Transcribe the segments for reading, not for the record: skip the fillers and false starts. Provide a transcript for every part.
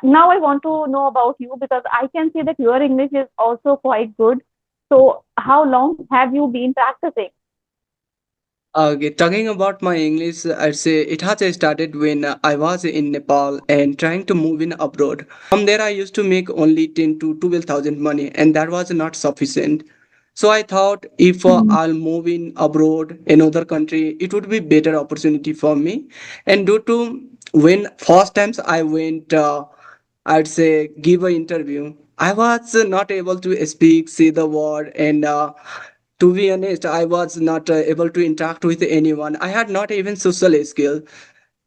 Now I want to know about you because I can see that your English is also quite good. So how long have you been practicing? Okay, talking about my English, I'd say it has started when I was in Nepal and trying to move in abroad. From there, I used to make only 10 to 12,000 money, and that was not sufficient. So I thought if Mm. I'll move in abroad, another country, it would be better opportunity for me. And due to when first times I went, I'd say give an interview. I was not able to speak, say the word, and to be honest, I was not able to interact with anyone. I had not even social skill.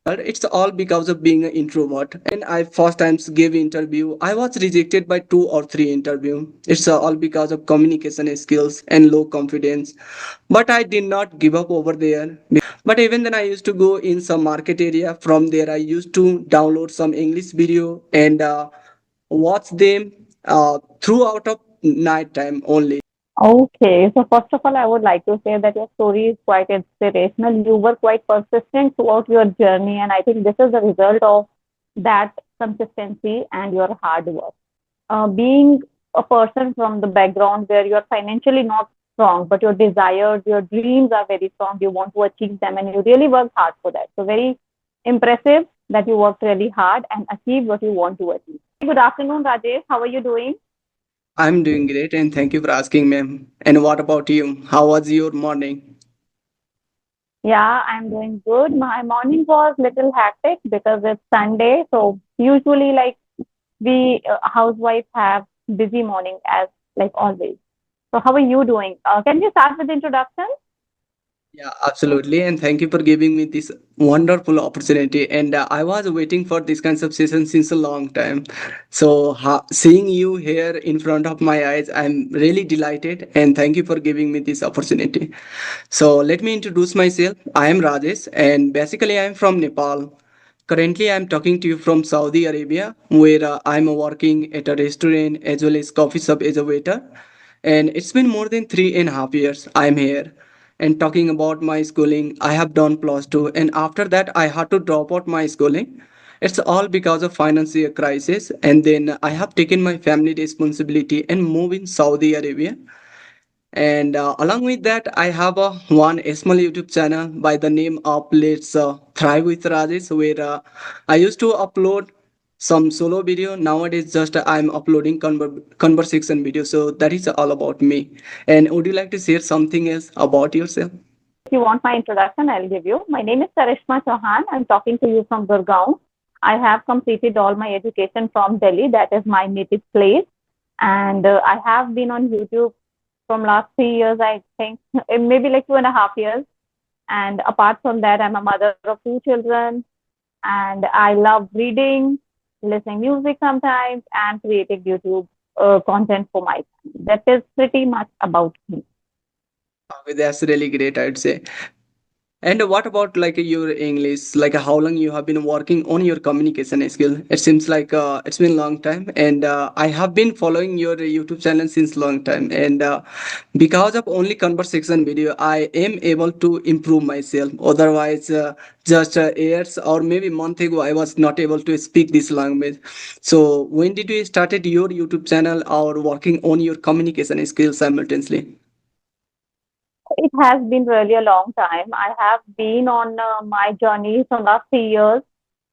But it's all because of being an introvert. And I first times gave interview. I was rejected by two or three interview. It's all because of communication skills and low confidence. But I did not give up over there. But even then, I used to go in some market area. From there, I used to download some English video and watch them throughout of night time only. Okay, so first of all, I would like to say that your story is quite inspirational. You were quite persistent throughout your journey, and I think this is the result of that consistency and your hard work. Being a person from the background where you are financially not strong, but your desires, your dreams are very strong, you want to achieve them, and you really work hard for that. So, very impressive that you worked really hard and achieved what you want to achieve. Good afternoon, Rajesh. How are you doing? I'm doing great and thank you for asking, ma'am. And what about you? How was your morning? Yeah, I'm doing good. My morning was little hectic because it's Sunday. So usually, like we housewives have busy morning as like always. So how are you doing? Can you start with the introduction? Yeah, absolutely. And thank you for giving me this wonderful opportunity. And I was waiting for this kind of session since a long time. So, seeing you here in front of my eyes, I'm really delighted. And thank you for giving me this opportunity. So, let me introduce myself. I am Rajesh, and basically, I'm from Nepal. Currently, I'm talking to you from Saudi Arabia, where I'm working at a restaurant as well as coffee shop as a waiter. And it's been more than 3.5 years I'm here. And talking about my schooling, I have done plus two, and after that, I had to drop out my schooling. It's all because of financial crisis, and then I have taken my family responsibility and moved in Saudi Arabia. And along with that, I have a one small YouTube channel by the name of Let's Thrive with Rajesh, where I used to upload some solo video. Nowadays, just I'm uploading conversation video. So that is all about me. And would you like to share something else about yourself? If you want my introduction, I'll give you. My name is Karishma Chauhan. I'm talking to you from Gurgaon. I have completed all my education from Delhi. That is my native place. And I have been on YouTube from last 3 years, I think, maybe like 2.5 years. And apart from that, I'm a mother of two children, and I love reading, listening music sometimes, and creating YouTube content for my family. That is pretty much about me. That's really great, I'd say. And what about like your English? Like how long you have been working on your communication skill? It seems like it's been a long time, and I have been following your YouTube channel since long time. And because of only conversation video, I am able to improve myself. Otherwise, just years or maybe month ago, I was not able to speak this language. So when did you started your YouTube channel or working on your communication skills simultaneously? It has been really a long time. I have been on my journey from last 3 years.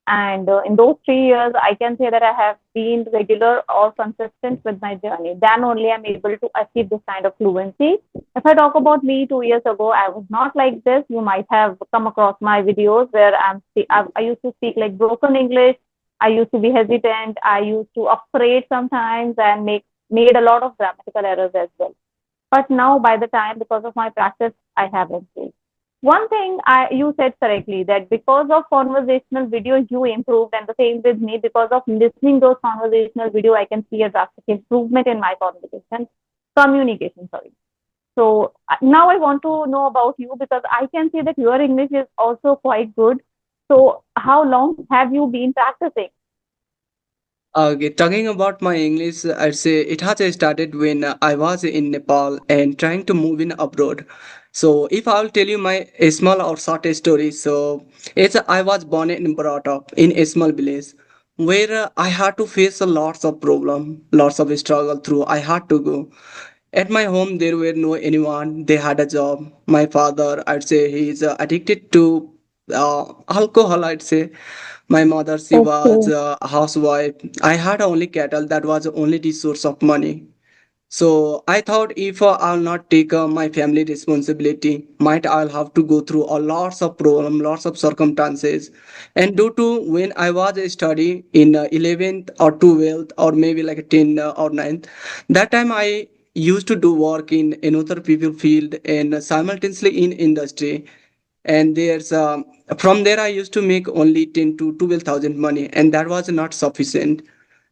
And in those 3 years, I can say that I have been regular or consistent with my journey. Then only I'm able to achieve this kind of fluency. If I talk about me 2 years ago, I was not like this. You might have come across my videos where I used to speak like broken English. I used to be hesitant. I used to afraid sometimes and made a lot of grammatical errors as well. But now, by the time, because of my practice, I have improved. One thing you said correctly that because of conversational video, you improved, and the same with me because of listening those conversational video, I can see a drastic improvement in my communication. Sorry. So now I want to know about you because I can see that your English is also quite good. So how long have you been practicing? Okay, talking about my English, I'd say it has started when I was in Nepal and trying to move in abroad. So, if I'll tell you my a small or short story, so it's I was born and brought up in a small village. where I had to face a lots of problem, lots of struggle through. I had to go. At my home, there were no anyone. They had a job. My father, I'd say, he's addicted to alcohol. I'd say, my mother, she was Okay. a housewife. I had only cattle. That was the only the source of money. So I thought if I'll not take my family responsibility, might I'll have to go through a lots of problem, lots of circumstances. And due to when I was a study in 11th or 12th or maybe like a 10 or 9th, that time I used to do work in another people field and simultaneously in industry. And there's from there I used to make only 10 to 12,000 money, and that was not sufficient.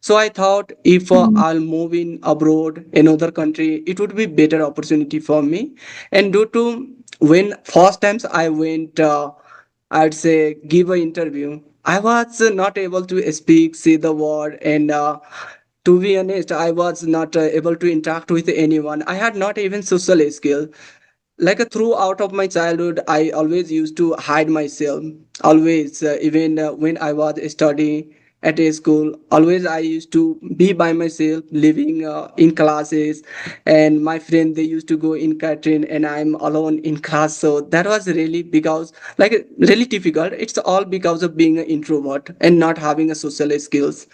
So I thought if Mm. I'll move in abroad, another country, it would be better opportunity for me. And due to when first times I went, I'd say give an interview, I was not able to speak, say the word, and to be honest, I was not able to interact with anyone. I had not even social skill. Like throughout of my childhood, I always used to hide myself. Always, even when I was studying at a school, always I used to be by myself, living in classes, and my friend they used to go in catering, and I'm alone in class. So that was really because like really difficult. It's all because of being an introvert and not having a social skills.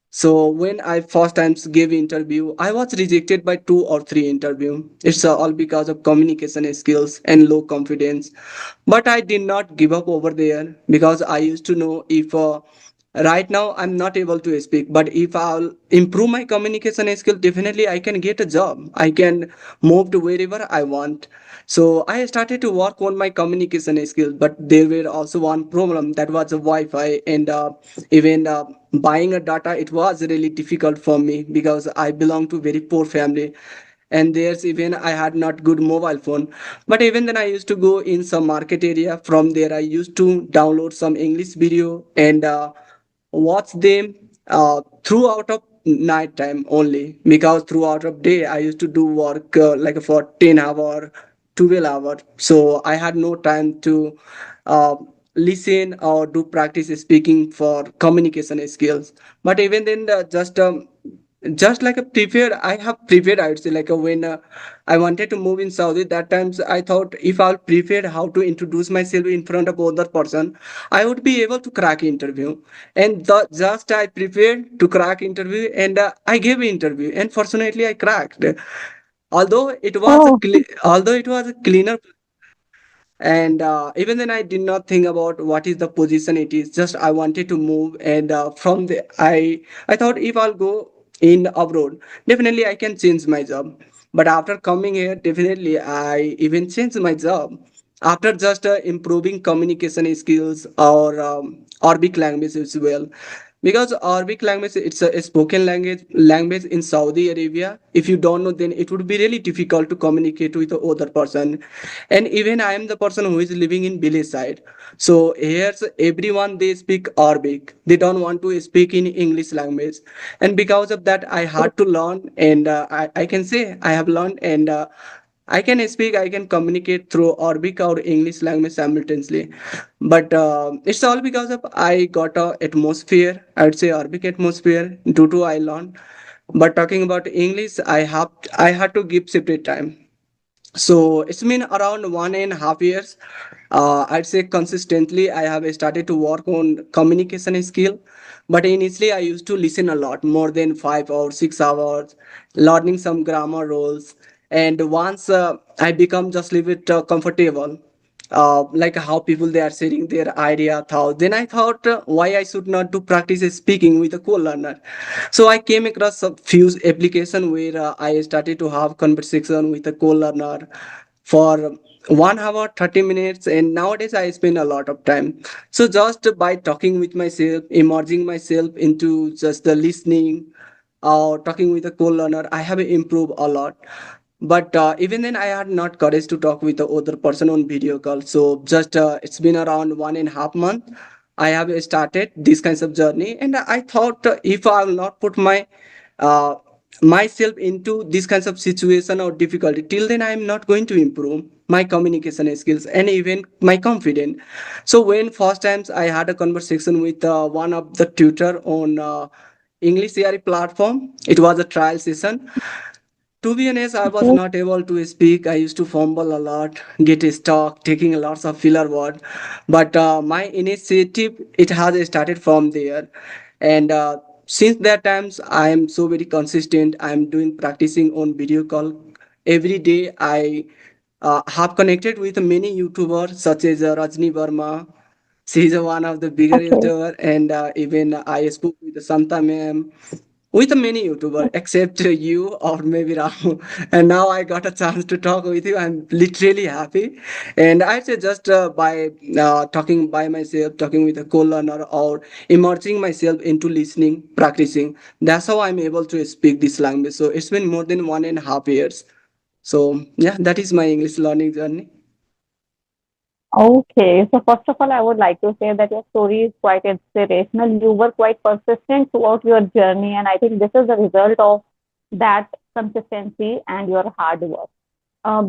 So when I first times gave interview, I was rejected by two or three interview. It's all because of communication skills and low confidence. But I did not give up over there because I used to know if right now I'm not able to speak, but if I'll improve my communication skill, definitely I can get a job. I can move to wherever I want. So I started to work on my communication skills, but there were also one problem that was the Wi-Fi and even buying a data. It was really difficult for me because I belong to very poor family, and there's even I had not good mobile phone. But even then I used to go in some market area. From there I used to download some English video and watch them throughout of night time only, because throughout of day I used to do work like for 10 hour 12 hour, so I had no time to uh, listen or do practice speaking for communication skills. But even then just like a prepared, I have prepared, I would say, like when I wanted to move in Saudi, that times I thought if I'll prepare how to introduce myself in front of other person, I would be able to crack interview. And just I prepared to crack interview, and I gave interview, and fortunately I cracked. Oh, Although it was a cleaner, and even then I did not think about what is the position it is. Just I wanted to move, and from the I thought if I'll go in abroad, definitely I can change my job. But after coming here, definitely I even changed my job after just improving communication skills or Arabic language as well. Because Arabic language, it's a spoken language in Saudi Arabia. If you don't know, then it would be really difficult to communicate with the other person. And even I am the person who is living in village side. So here's everyone, they speak Arabic. They don't want to speak in English language. And because of that, I had to learn, and I can say I have learned, and I can speak, I can communicate through Arabic or English language simultaneously. But it's all because of I got a atmosphere, I would say Arabic atmosphere, due to I learned. But talking about English, I had to give separate time. So it's been around 1.5 years. I'd say consistently I have started to work on communication skill. But initially I used to listen a lot, more than 5 or 6 hours, learning some grammar rules. And once I become just a little bit comfortable, like how people they are sharing their idea thought, then I thought why I should not do practice speaking with a co-learner. So I came across a few application where I started to have conversation with a co-learner for 1 hour 30 minutes, and nowadays I spend a lot of time. So just by talking with myself, immersing myself into just the listening or talking with a co-learner, I have improved a lot. But even then I had not courage to talk with the other person on video call. So just it's been around 1.5 month I have started this kinds of journey, and I thought if I will not put my uh, myself into this kinds of situation or difficulty, till then I am not going to improve my communication skills and even my confidence. So when first times I had a conversation with one of the tutor on English theory platform, it was a trial session. To be honest, I was Okay. not able to speak. I used to fumble a lot, get stuck, taking lots of filler word. But my initiative, it has started from there. And since that times, I am so very consistent. I am doing practicing on video call every day. I have connected with many YouTubers such as Rajni Verma. She is one of the bigger Okay. YouTuber, and even I spoke with Santa ma'am, with many YouTubers except you or maybe Ramu. And now I got a chance to talk with you. I'm literally happy. And I'd say just by talking by myself, talking with a co-learner or immersing myself into listening, practicing, that's how I'm able to speak this language. So it's been more than 1.5 years. So yeah, that is my English learning journey. Okay. So first of all, I would like to say that your story is quite inspirational. You were quite persistent throughout your journey, and I think this is the result of that consistency and your hard work.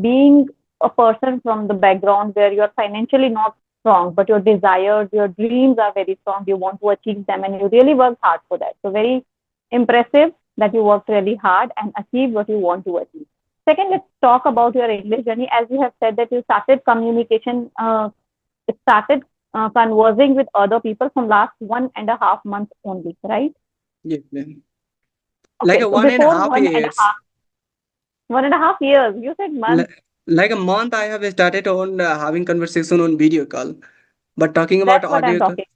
Being a person from the background where you're financially not strong, but your desires, your dreams are very strong, you want to achieve them, and you really work hard for that. So, very impressive that you worked really hard and achieved what you want to achieve. Second, let's talk about your English journey. As you have said that you started communication, started conversing with other people from last 1.5 months only, right? Yes, ma'am. Like Okay, a so one and a before half years. 1.5 years, you said months. Like a month, I have started on having conversation on video call. But talking about That's what I'm audio call, talking.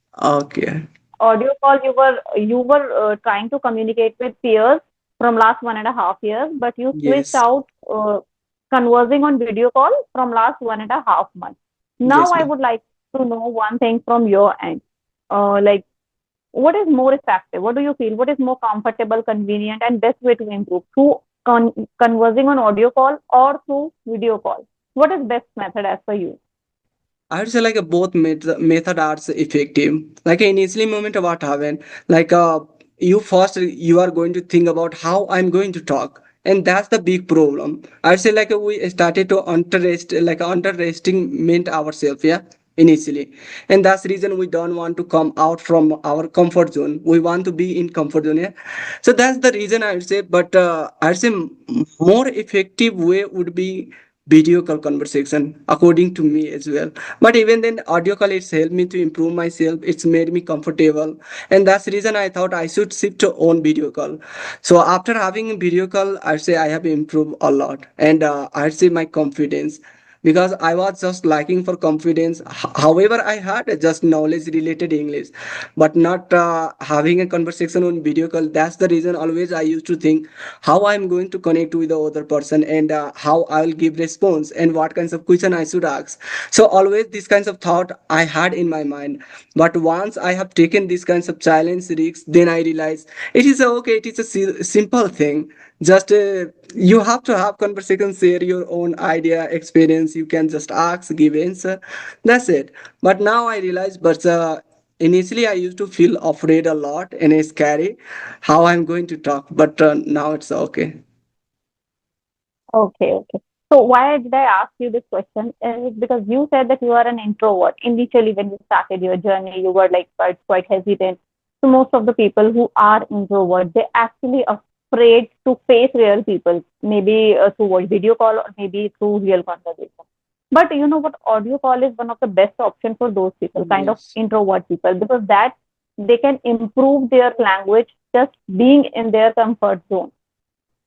okay. Audio call, you were trying to communicate with peers from last 1.5 years, but you switched Yes, out conversing on video call from last 1.5 months. Now yes, I ma'am. would like to know one thing from your end. Like, what is more effective? What do you feel? What is more comfortable, convenient, and best way to improve? Through conversing on audio call or through video call? What is best method as per you? I would say like a both method are effective. Like initially moment what happened, like you first you are going to think about how I'm going to talk, and that's the big problem. I'd say like we started to underestimate ourselves, yeah, initially, and that's the reason we don't want to come out from our comfort zone. We want to be in comfort zone, yeah. So that's the reason I'd say. But I'd say more effective way would be video call conversation according to me as well. But even then audio call it's helped me to improve myself, it's made me comfortable, and that's the reason I thought I should shift to on video call. So after having a video call, I say I have improved a lot, and I say my confidence, because I was just lacking for confidence. However, I had just knowledge related English, but not having a conversation on video call. That's the reason always I used to think how I'm going to connect with the other person, and how I'll give response and what kinds of question I should ask. So always these kinds of thought I had in my mind. But once I have taken these kinds of challenge risks, then I realize it is okay. It is a simple thing. Just you have to have conversation, share your own idea, experience. You can just ask, give answer. That's it. But now I realize, but initially I used to feel afraid a lot and it's scary how I'm going to talk. But now it's okay. Okay, okay. So why did I ask you this question? Is because you said that you are an introvert. Initially, when you started your journey, you were like quite hesitant. So most of the people who are introvert, they actually afraid to face real people, maybe through a video call or maybe through real conversation. But you know what? Audio call is one of the best option for those people, kind of Yes. introvert people, because that they can improve their language just being in their comfort zone,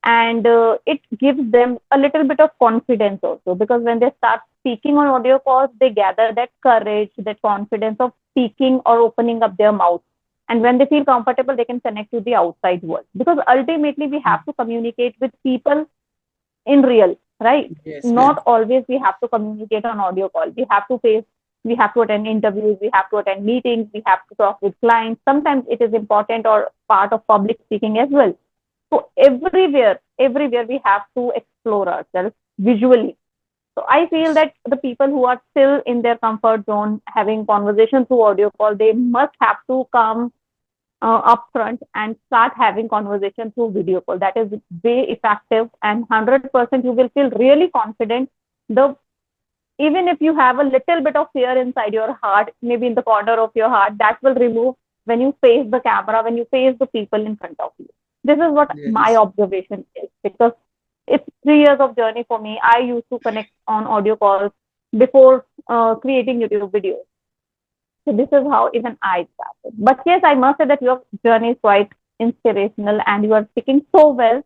and it gives them a little bit of confidence also, because when they start speaking on audio calls they gather that courage, that confidence of speaking or opening up their mouth, and when they feel comfortable they can connect to the outside world, because ultimately we have to communicate with people in real, right? Yes, ma'am. Not always we have to communicate on audio call. We have to face, we have to attend interviews, we have to attend meetings, we have to talk with clients. Sometimes it is important or part of public speaking as well. So everywhere we have to explore ourselves visually. So I feel that the people who are still in their comfort zone having conversation through audio call, they must have to come. upfront and start having conversation through video call. That is way effective, and 100% you will feel really confident. The Even if you have a little bit of fear inside your heart, maybe in the corner of your heart, that will remove when you face the camera, when you face the people in front of you. This is what my Yes. observation is, because it's 3 years of journey for me. I used to connect on audio calls before creating YouTube videos. So this is how even I started. But yes, I must say that your journey is quite inspirational and you are speaking so well.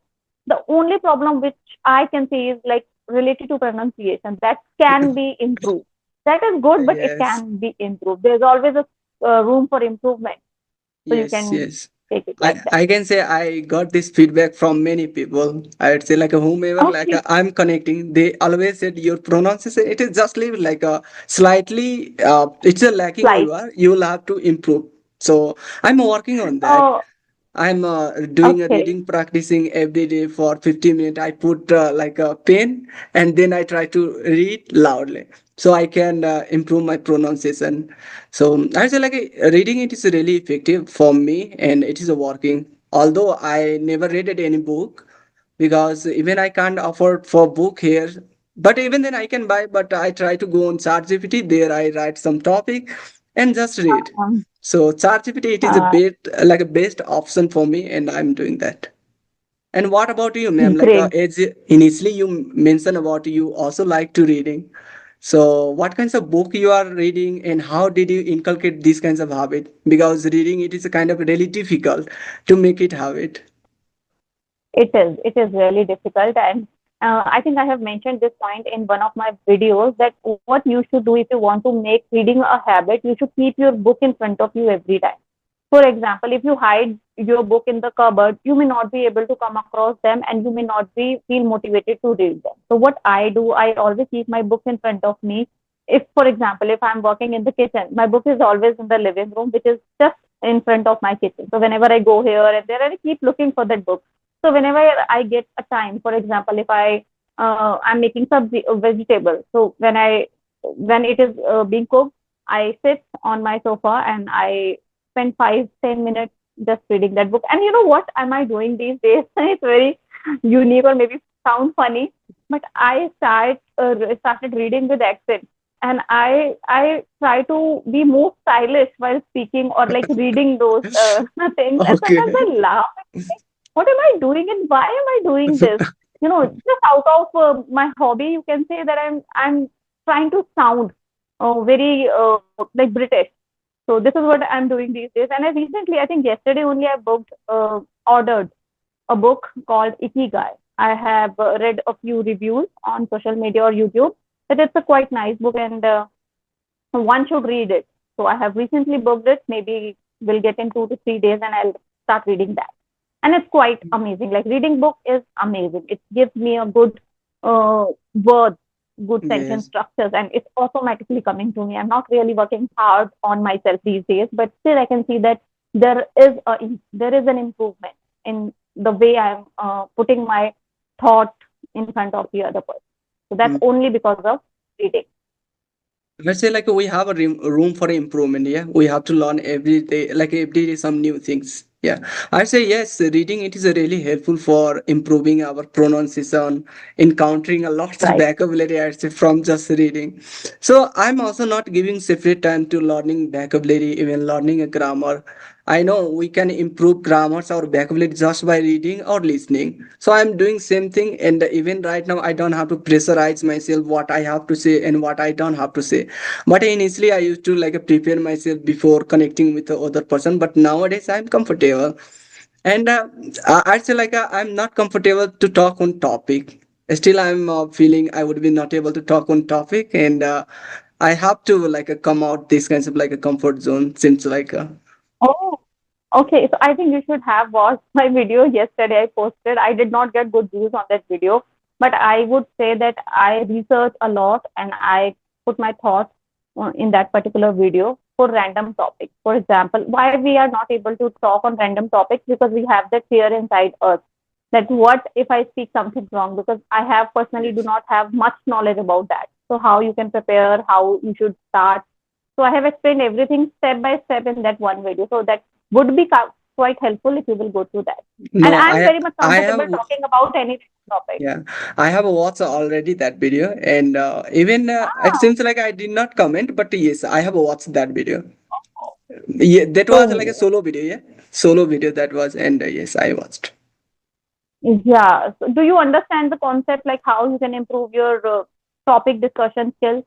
The only problem which I can see is like related to pronunciation that can be improved. That is good, but it Yes. can be improved. There's always a room for improvement. So you Yes, can yes. take it I like that. I can say I got this feedback from many people. I'd say like whomever like Okay. I'm connecting, they always said your pronunciation it is just like a slightly it's a lacking Slight. you are. You will have to improve. So I'm working on that. Oh, I'm doing a okay. reading practicing every day for 15 minutes. I put like a pen and then I try to read loudly so I can improve my pronunciation. So I say like reading it is really effective for me and it is working. Although I never read it any book because even I can't afford for book here. But even then I can buy. But I try to go on ChatGPT. There I write some topic and just read. Um, So ChatGPT it is a uh, bit like a best option for me, and I'm doing that. And what about you, ma'am? Like Great. as initially you mentioned about you also like to reading. So what kinds of book you are reading, and how did you inculcate these kinds of habit? Because reading it is a kind of really difficult to make it habit. It is. It is really difficult. And I think I have mentioned this point in one of my videos that what you should do if you want to make reading a habit, you should keep your book in front of you every time. For example, if you hide your book in the cupboard, you may not be able to come across them and you may not be feel motivated to read them. So what I do, I always keep my book in front of me. If, for example, if I'm working in the kitchen, my book is always in the living room, which is just in front of my kitchen. So whenever I go here and there, I keep looking for that book. So whenever I get a time, for example, if I'm making some vegetable, so when it is being cooked, I sit on my sofa and I spend 5-10 minutes just reading that book. And you know what am I doing these days? It's very unique or maybe sound funny, but started reading with accent, and I try to be more stylish while speaking or like reading those things. And sometimes I Okay. laugh. What am I doing and why am I doing this? Just out of my hobby, you can say that I'm trying to sound very like British. So this is what I'm doing these days. And I recently, I think yesterday only, I ordered a book called Ikigai. I have read a few reviews on social media or YouTube that it's a quite nice book, and one should read it. So I have recently booked it. Maybe we'll get in 2 to 3 days and I'll start reading that. And it's quite amazing. Like reading book is amazing. It gives me a good words, good sentence Yes. structures, and it's automatically coming to me. I'm not really working hard on myself these days, but still I can see that there is an improvement in the way I'm putting my thought in front of the other person. So that's only because of reading. Let's say like we have a room for improvement. Yeah, we have to learn every day, like every day some new things. Yeah, I say yes. Reading it is really helpful for improving our pronunciation, encountering a lots of Right. vocabulary. I say from just reading. So I'm also not giving separate time to learning vocabulary, even learning a grammar. I know we can improve grammars or vocabulary just by reading or listening. So I'm doing same thing, and even right now I don't have to pressurize myself what I have to say and what I don't have to say. But initially I used to like prepare myself before connecting with the other person. But nowadays I'm comfortable, and I'd say like I'm not comfortable to talk on topic. Still, I'm feeling I would be not able to talk on topic, and I have to like come out this kinds of like a comfort zone. Seems like. Oh, okay. So I think you should have watched my video yesterday. I posted. I did not get good views on that video, but I would say that I research a lot and I put my thoughts in that particular video for random topics. For example, why we are not able to talk on random topics, because we have that fear inside us that what if I speak something wrong, because I have personally do Yes. not have much knowledge about that. So how you can prepare, how you should start. So I have explained everything step by step in that one video. So that would be quite helpful if you will go through that. And No, I'm very much I comfortable have talking about any topic. yeah, I have watched already that video, and even it Ah, seems like I did not comment, but yes, I have watched that video. Yeah, that was like a so solo video, yeah, solo video that was, and yes, I watched. yeah. So do you understand the concept, like how you can improve your topic discussion skills?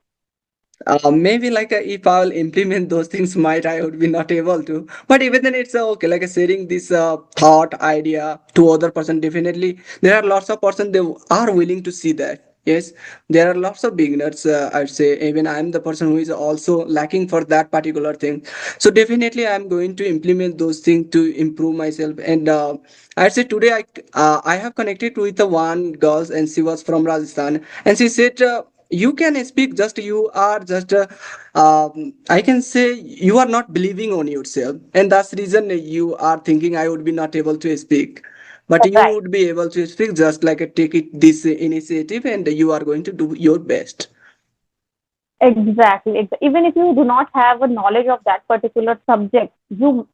Maybe like if I'll implement those things, might I would be not able to. But even then, it's okay. Like sharing this thought idea to other person. Definitely, there are lots of person they are willing to see that. Yes, there are lots of beginners. I'd say even I'm the person who is also lacking for that particular thing. So definitely, I'm going to implement those things to improve myself. And I'd say today I have connected with the one girl, and she was from Rajasthan, and she said. You can speak, just you are just I can say you are not believing on yourself, and that's the reason you are thinking I would be not able to speak, but you Right. would be able to speak, just like take it this initiative and you are going to do your best. Exactly. Even if you do not have a knowledge of that particular subject, you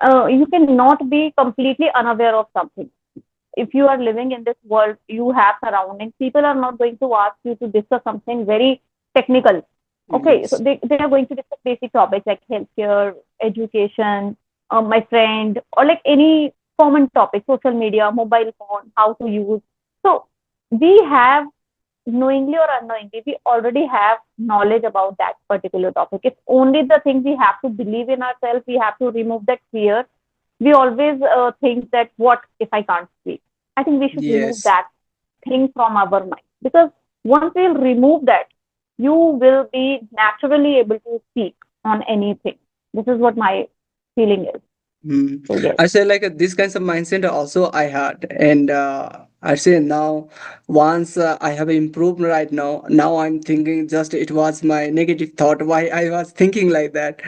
cannot be completely unaware of something. If you are living in this world, you have surroundings. People are not going to ask you to discuss something very technical. Okay, so Yes. they are going to discuss basic topics like healthcare, education, my friend, or like any common topic, social media, mobile phone, how to use. So we have, knowingly or unknowingly, we already have knowledge about that particular topic. It's only the thing we have to believe in ourselves. We have to remove that fear. We always think that what if I can't speak? I think we should remove Yes. that thing from our mind, because once we'll remove that, you will be naturally able to speak on anything. This is what my feeling is. Hmm. So yes. I say like this kinds of mindset also I had, and I say now once I have improved right now. Now I'm thinking just it was my negative thought why I was thinking like that,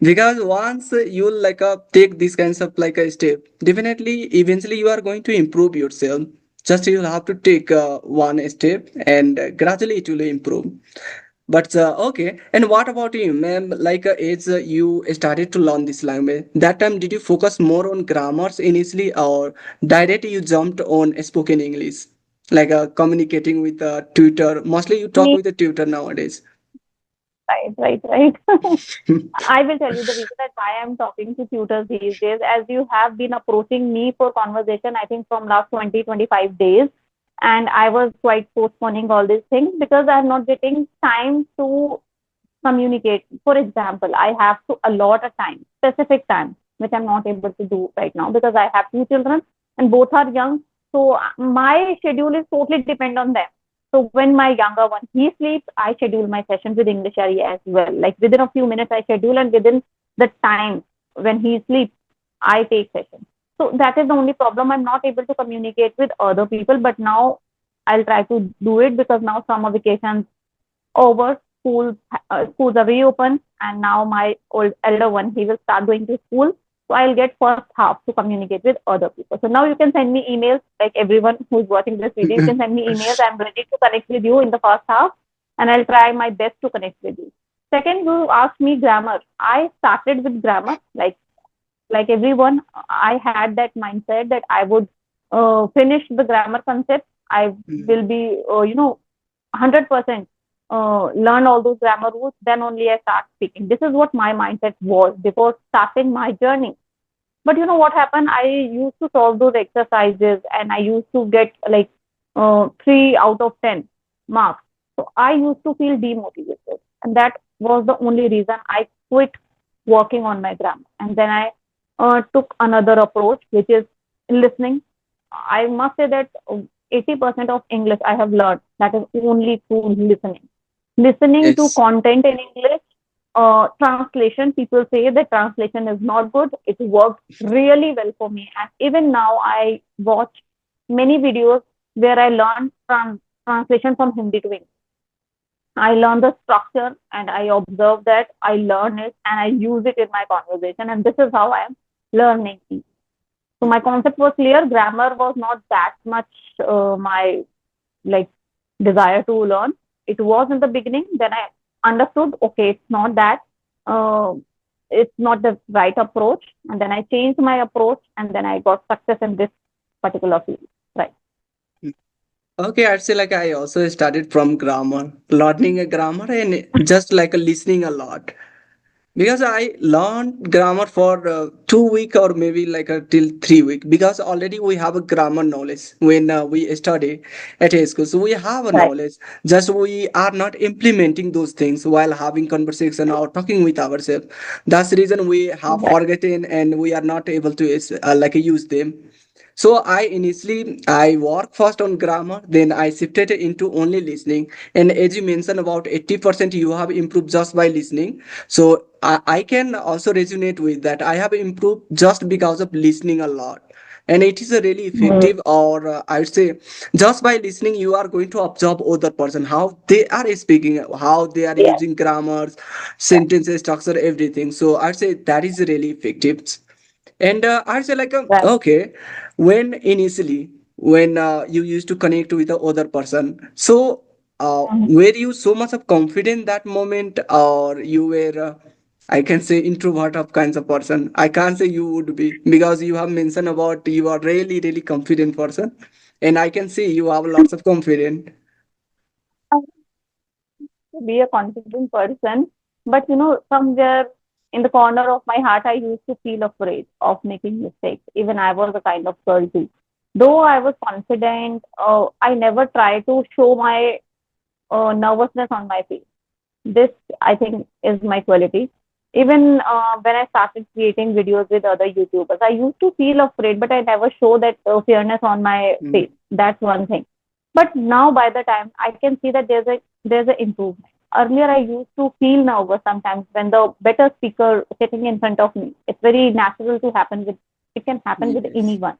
because once you like take these kinds of like a step, definitely eventually you are going to improve yourself. Just you'll have to take one step, and gradually it will improve. But okay, and what about you, ma'am? Like, as you started to learn this language, that time did you focus more on grammars initially, or directly you jumped on spoken English, like communicating with a tutor? Mostly you talk Me, with a tutor nowadays. right. I will tell you the reason that why I'm talking to tutors these days, as you have been approaching me for conversation, I think from last 20-25 days. And I was quite postponing all these things because I'm not getting time to communicate. For example, I have to allot a time, specific time, which I'm not able to do right now because I have two children and both are young. So my schedule is totally depend on them. So when my younger one he sleeps, I schedule my session with English area as well. Like within a few minutes I schedule, and within the time when he sleeps, I take session. So that is the only problem. I'm not able to communicate with other people, but now I'll try to do it because now summer vacations over, schools are reopened, and now my old elder one he will start going to school. So I'll get first half to communicate with other people. So now you can send me emails, like everyone who's watching this video, you can send me emails. I'm ready to connect with you in the first half, and I'll try my best to connect with you. Second, you asked me grammar. I started with grammar, like everyone. I had that mindset that I would finish the grammar concept. I will be, 100% learn all those grammar rules, then only I start speaking. This is what my mindset was before starting my journey. But you know what happened? I used to solve those exercises and I used to get like 3 out of 10 marks. So I used to feel demotivated. And that was the only reason I quit working on my grammar. And then I took another approach, which is listening. I must say that 80% of English I have learned that is only through listening. Listening to Yes. content in English, translation, people say that translation is not good. It worked really well for me. And even now, I watch many videos where I learn translation from Hindi to English. I learn the structure and I observe that, I learn it and I use it in my conversation. And this is how I am learning. So my concept was clear. Grammar was not that much my like desire to learn. It was in the beginning. Then I understood, okay, it's not that. Uh, it's not the right approach. And then I changed my approach, and then I got success in this particular field. Right. Okay, I'd say like I also started from grammar, learning a grammar and just like listening a lot. Because I learned grammar for 2 week or maybe like till 3 week, because already we have a grammar knowledge when we study at a school, so we have a Right. knowledge, just we are not implementing those things while having conversation or talking with ourselves. That's the reason we have Right. forgotten and we are not able to like use them. So I work first on grammar, then I shifted into only listening. And as you mentioned, about 80% you have improved just by listening. So I can also resonate with that. I have improved just because of listening a lot. And it is a really Mm, effective, or I would say, just by listening, you are going to observe other person, how they are speaking, how they are yes. using grammars, Right. sentences, structure, everything. So I'd say that is really effective. And I'd say like, Right. okay, when initially when you used to connect with the other person, so Mhm. were you so much of confident that moment, or you were, I can say, introvert of kinds of person? I can't say you would be, because you have mentioned about you are really really confident person, and I can see you have lots of confidence. I used to be a confident person, but somewhere in the corner of my heart, I used to feel afraid of making mistakes. Even I was a kind of girl too. Though I was confident, I never tried to show my nervousness on my face. This, I think, is my quality. Even when I started creating videos with other YouTubers, I used to feel afraid, but I never show that fearness on my Mm, face. That's one thing. But now, by the time, I can see that there's a improvement. Earlier, I used to feel nervous sometimes when the better speaker sitting in front of me. It's very natural to happen with. It can happen with yes. anyone.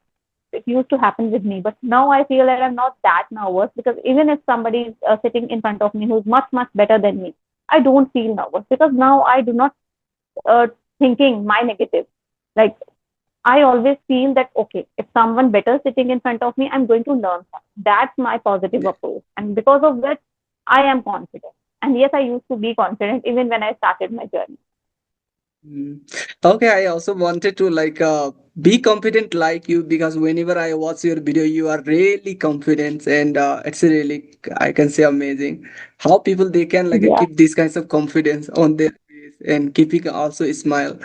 It used to happen with me, but now I feel that I'm not that nervous, because even if somebody is sitting in front of me who's much better than me, I don't feel nervous, because now I do not uh, thinking my negative. Like, I always feel that okay, if someone better sitting in front of me, I'm going to learn something. That's my positive approach, and because of that, I am confident. And yes, I used to be confident even when I started my journey. Mm. Okay, I also wanted to like be confident like you, because whenever I watch your video, you are really confident, and it's really, I can say, amazing how people they can like Yeah. keep these kinds of confidence on their face and keeping also a smile.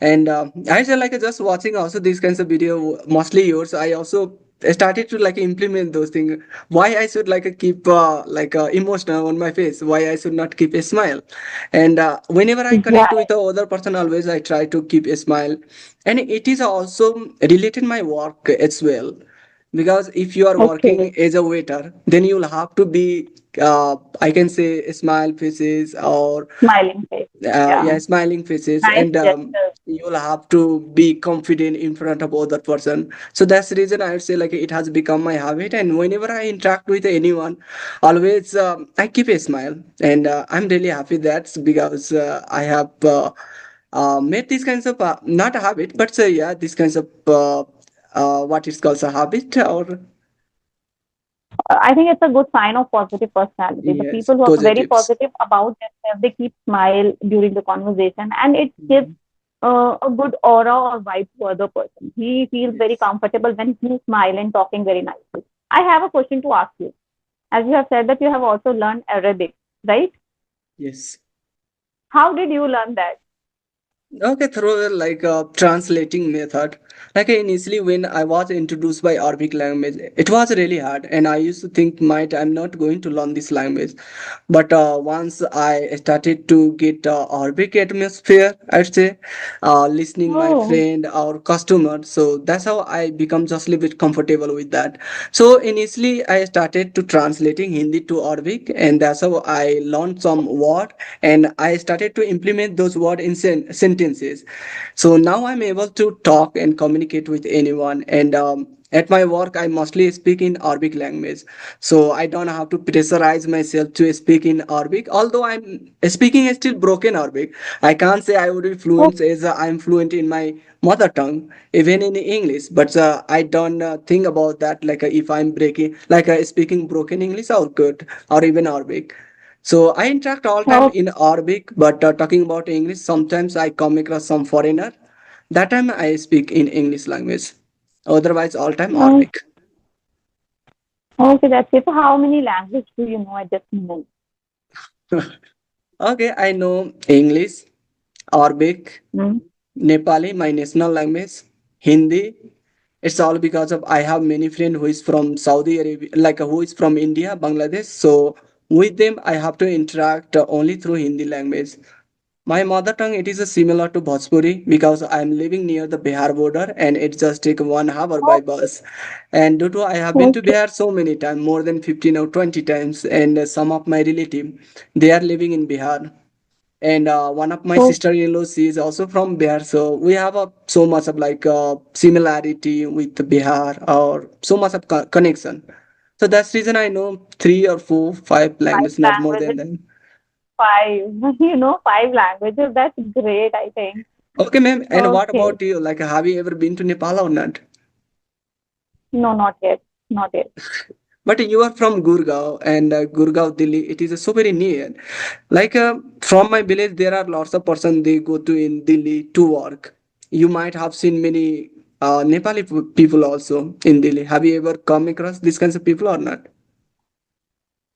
And I said like just watching also these kinds of video, mostly yours. I also started to like implement those things. Why I should like keep like emotional on my face? Why I should not keep a smile? And whenever I Yeah. connect with the other person, always I try to keep a smile. And it is also related my work as well, because if you are Okay. working as a waiter, then you'll have to be I can say smile faces, or Smiling face. Yeah. yeah, smiling faces, Nice and gesture. you'll have to be confident in front of other person. So that's the reason I would say like it has become my habit, and whenever I interact with anyone, always I keep a smile. And I'm really happy that's because I have made these kinds of not a habit, but yeah, these kinds of what is called a habit, or I think it's a good sign of positive personality. The yes, people who are very positives. positive about themselves, they keep smile during the conversation, and it gives Mhm. a good aura or vibe to other person. He feels very Yes, comfortable when he smile and talking very nicely. I have a question to ask you. As you have said that you have also learned Arabic, right? yes. How did you learn that? Okay, through like a translating method. Like initially when I was introduced by Arabic language, it was really hard, and I used to think, might I'm not going to learn this language. But once I started to get Arabic atmosphere, I'd say, listening my Oh, friend or customer, so that's how I become just a little bit comfortable with that. So initially I started to translating Hindi to Arabic, and that's how I learned some word, and I started to implement those words in sentences. So now I'm able to talk and communicate with anyone. And at my work, I mostly speak in Arabic language, so I don't have to pressurize myself to speak in Arabic. Although I'm speaking a still broken Arabic, I can't say I would be oh, fluent as I'm fluent in my mother tongue, even in English. But I don't think about that. Like if I'm breaking, like speaking broken English or good or even Arabic. So I interact all time Oh, in Arabic, but talking about English, sometimes I come across some foreigner. That time I speak in English language. Otherwise, all time no. Arabic. Okay, that's it. So how many languages do you know at this moment? Okay, I know English, Arabic, Hmm? Nepali, my national language, Hindi. It's all because of I have many friends who is from Saudi Arabia, like who is from India, Bangladesh. So with them, I have to interact only through Hindi language. My mother tongue it is similar to Bhojpuri because I am living near the Bihar border and it just take 1 hour by bus. And due to I have been to Okay, Bihar so many times, more than 15 or 20 times, and some of my relative they are living in Bihar, and one of my so sister-in-law she is also from Bihar, so we have so much of like similarity with Bihar or so much of connection. So that's reason I know three or four, five five languages, not more than languages, that. five. You know, five languages. That's great, I think. Okay, ma'am. And what Okay. about you? Like, have you ever been to Nepal or not? No, not yet. Not yet. But you are from Gurgaon, and Gurgaon, Delhi. It is so very near. Like from my village, there are lots of person they go to in Delhi to work. You might have seen many Nepali people also in Delhi. Have you ever come across these kinds of people or not?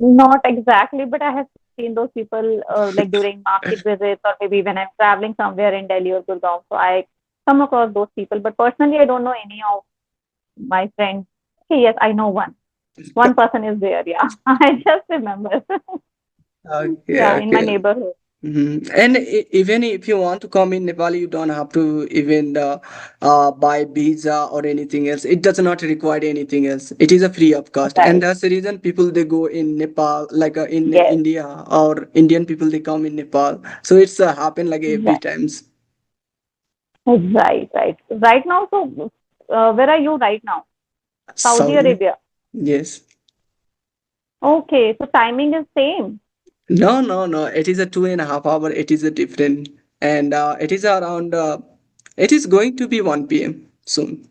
Not exactly, but I have seen those people like during market visits or maybe when I'm traveling somewhere in Delhi or Gurgaon. So I come across those people, but personally, I don't know any of my friends. Okay, yes, I know one. One person is there. Yeah, I just remember. Okay, Yeah, in my okay. neighborhood. And even if you want to come in Nepal, you don't have to even buy visa or anything else. It does not require anything else. It is a free of cost, and Right. that's the reason people they go in Nepal, like in Yes. India, or Indian people they come in Nepal. So it's happen like every Right. times. Right. Right. Right now. So, where are you right now? Saudi Saudi, Arabia. yes. Okay. So timing is same. No, no, no. It is a 2.5 hour. It is a different, and it is around. It is going to be 1 p.m. soon.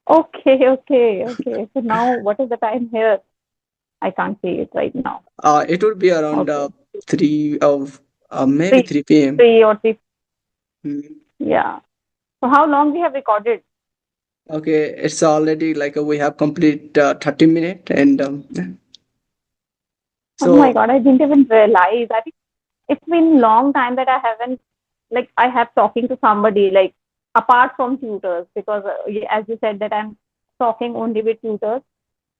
Okay. Okay. Okay. So now, what is the time here? I can't see it right now. It would be around Okay. three of maybe Three, 3 p.m. three or three. Mm. Yeah. So how long we have recorded? Okay, it's already like we have complete 30 minutes, and yeah. Oh my So God, I didn't even realize. I think it's been long time that I haven't like I have talking to somebody like apart from tutors because as you said that I'm talking only with tutors.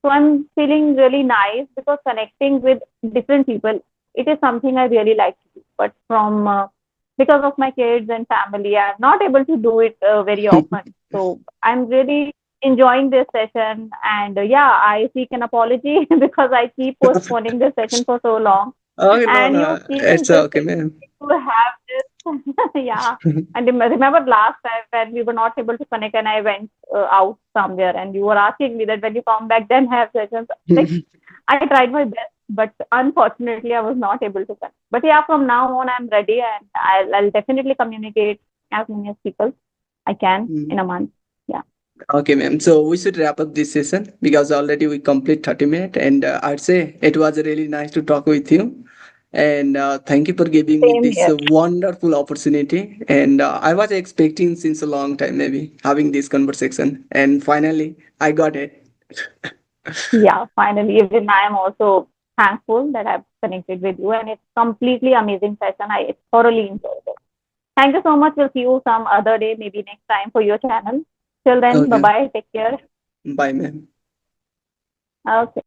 So I'm feeling really nice because connecting with different people, it is something I really like to do. But from because of my kids and family, I'm not able to do it very often. So I'm really enjoying this session. And yeah, I seek an apology because I keep postponing this session for so long. okay, no, And no, you keep it's okay, insisting man. to have this. Yeah. And remember last time when we were not able to connect and I went out somewhere and you were asking me that when you come back, then have sessions. Like I tried my best, but unfortunately, I was not able to connect. But yeah, from now on, I'm ready and I'll definitely communicate as many as people I can in a month. Yeah. Okay, ma'am. So we should wrap up this session because already we complete 30 minutes, and I'd say it was really nice to talk with you. And thank you for giving me Same this here. wonderful opportunity. And I was expecting since a long time, maybe having this conversation. And finally, I got it. Yeah. Finally, even I am also thankful that I've connected with you and it's completely amazing session. I thoroughly enjoyed it. Thank you so much. We'll see you some other day, maybe next time for your channel. Till then, bye Okay. bye. Take care. Bye, ma'am. Okay.